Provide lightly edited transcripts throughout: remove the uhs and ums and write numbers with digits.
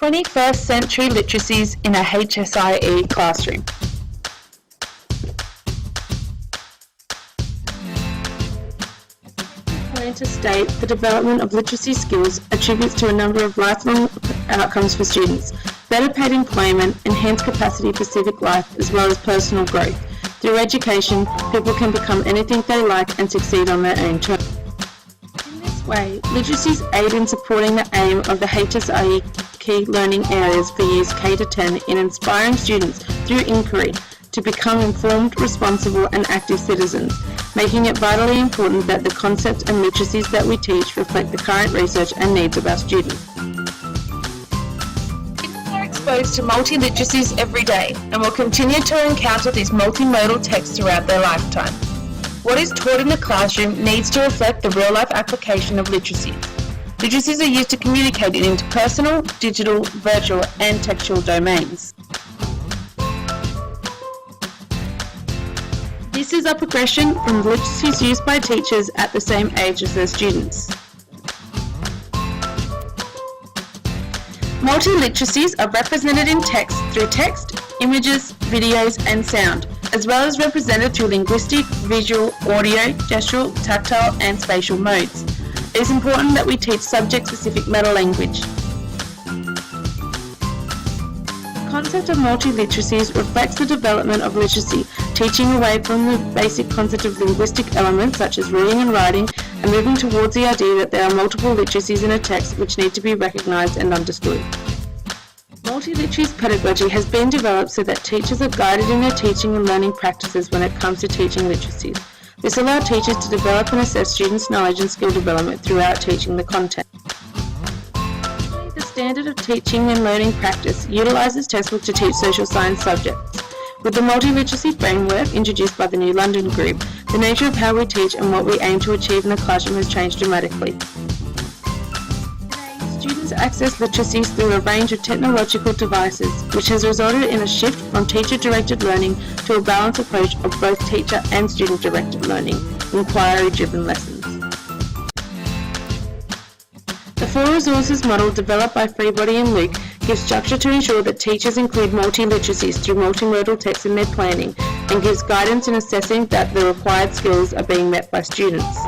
21st century literacies in a HSIE classroom. To state the development of literacy skills attributes to a number of lifelong outcomes for students: better paid employment, enhanced capacity for civic life, as well as personal growth. Through education, people can become anything they like and succeed on their own terms. In this way, literacies aid in supporting the aim of the HSIE key learning areas for years K to 10 in inspiring students through inquiry to become informed, responsible and active citizens, making it vitally important that the concepts and literacies that we teach reflect the current research and needs of our students. Students are exposed to multi-literacies every day and will continue to encounter these multimodal texts throughout their lifetime. What is taught in the classroom needs to reflect the real-life application of literacies. Literacies are used to communicate in interpersonal, digital, virtual and textual domains. This is a progression from literacies used by teachers at the same age as their students. Multi-literacies are represented in text through text, images, videos and sound, as well as represented through linguistic, visual, audio, gestural, tactile and spatial modes. It is important that we teach subject-specific meta-language. The concept of multi-literacies reflects the development of literacy, teaching away from the basic concept of linguistic elements such as reading and writing, and moving towards the idea that there are multiple literacies in a text which need to be recognised and understood. Multi-literacies pedagogy has been developed so that teachers are guided in their teaching and learning practices when it comes to teaching literacies. This allows teachers to develop and assess students' knowledge and skill development throughout teaching the content. The standard of teaching and learning practice utilises textbooks to teach social science subjects. With the multi-literacy framework introduced by the New London Group, the nature of how we teach and what we aim to achieve in the classroom has changed dramatically. Today, students access literacies through a range of technological devices, which has resulted in a shift from teacher-directed learning to a balanced approach of both teacher and student-directed learning, inquiry-driven lessons. The four resources model developed by Freebody and Luke gives structure to ensure that teachers include multi-literacies through multimodal text in their planning and gives guidance in assessing that the required skills are being met by students.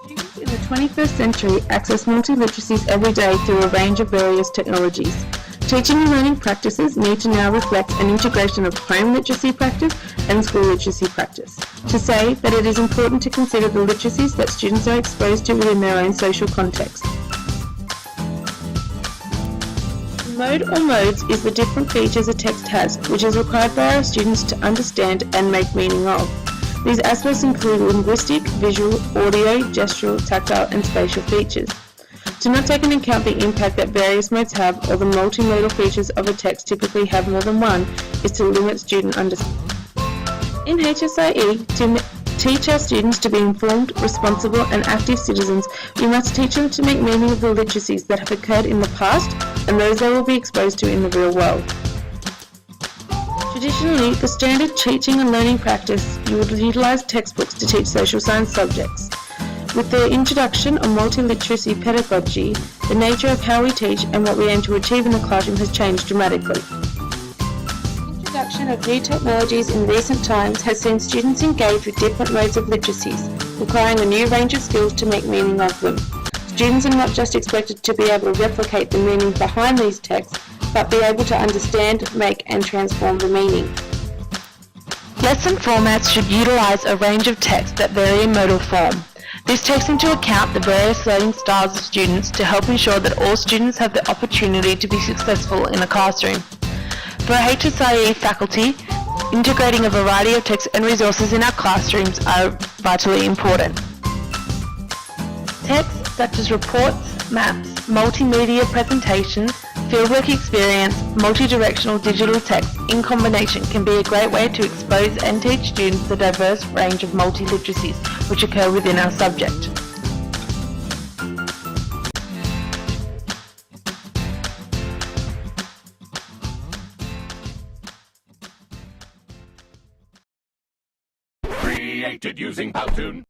Students in the 21st century access multi-literacies every day through a range of various technologies. Teaching and learning practices need to now reflect an integration of home literacy practice and school literacy practice, to say that it is important to consider the literacies that students are exposed to within their own social context. Mode or modes is the different features a text has, which is required by our students to understand and make meaning of. These aspects include linguistic, visual, audio, gestural, tactile and spatial features. To not take into account the impact that various modes have or the multimodal features of a text typically have more than one is to limit student understanding. In HSIE, to teach our students to be informed, responsible and active citizens, we must teach them to make meaning of the literacies that have occurred in the past and those they will be exposed to in the real world. Traditionally, the standard teaching and learning practice, you would utilise textbooks to teach social science subjects. With the introduction of multi-literacy pedagogy, the nature of how we teach and what we aim to achieve in the classroom has changed dramatically. The introduction of new technologies in recent times has seen students engage with different modes of literacies, requiring a new range of skills to make meaning of them. Students are not just expected to be able to replicate the meaning behind these texts, but be able to understand, make and transform the meaning. Lesson formats should utilise a range of texts that vary in modal form. This takes into account the various learning styles of students to help ensure that all students have the opportunity to be successful in the classroom. For HSIE faculty, integrating a variety of texts and resources in our classrooms are vitally important. Texts such as reports, maps, multimedia presentations, fieldwork experience, multi-directional digital text in combination can be a great way to expose and teach students the diverse range of multi-literacies which occur within our subject. Created using Powtoon.